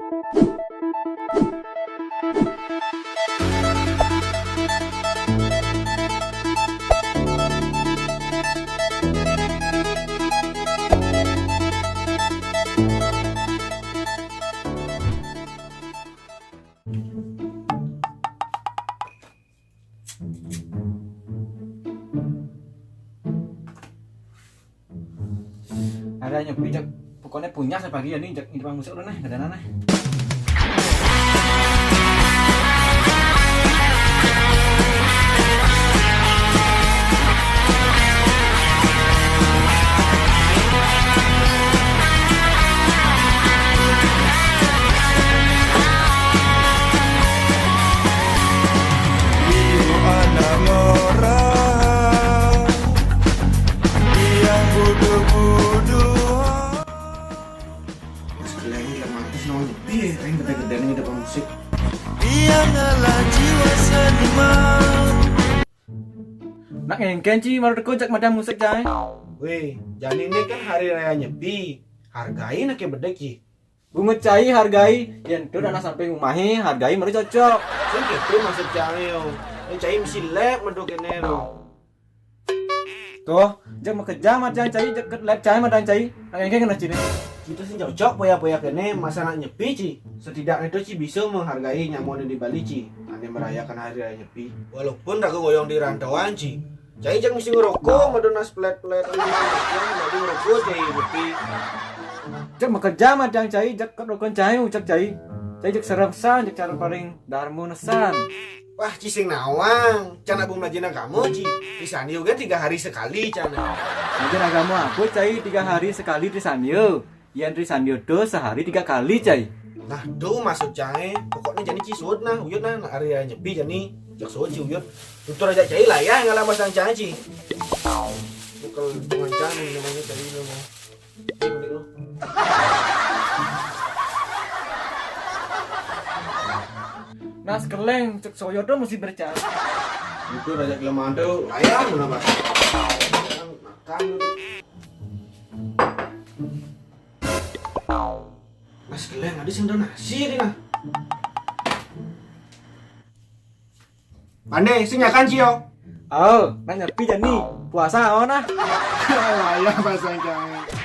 Ada nyepi cek pokoknya punya sepagi ya nih cek ini musik udah nah ada nana. Nak ngengken ci baru dekojak macam musik cai. Weh, jadi ini kan hari raya Nyepi. Hargain nak bedek ci. Bunga cai hargai, yang tu nak sampai rumahi hargai baru cocok. Sen gitu maksud cai yo. Ini cai mesti lep medok kene lo. Tuh, jangan kerja macam cai deket lab cai macam cai. Nak ngengken kena cini. Kita sih cocok poya-poya kene masalah Nyepi ci. Setidaknya itu ci bisa menghargai nyamuan di Bali ci. Ane merayakan hari raya Nyepi. Walaupun aku ngoyong di rantauan ci. Cai jangan mesti ngerokok, madonna splet-splet. Jadi ngerokok cai Nyepi. Jangan kerja macam cai deket rokon cai ucap cai. Cai jak seremsan, jak cara paling darmu nesan. Wah, cising nawang. Cana bung najina kamu ci. Di sana juga 3 hari sekali cana. Mungkin agama aku cai 3 hari sekali di sanio. Yang di sanio do sehari 3 kali cai. Nah, tuh maksud cai. Pokoknya jadi cisut nah, uyut nah area Nyepi jadi jak soci uyut. Tutur aja cai lah ya ngalah pasang cai ci. Bukan dengan cai namanya cai lo mau. Nah sekeleng cek soyo do mesti bercai. Itu raja kelemahan tuh ayam nama. Makan. Mas keleng ada sing nasi ini nah. Pandai sing nyakan cio. Oh, nak nyepi jadi puasa oh nah. Ayam pasang cai.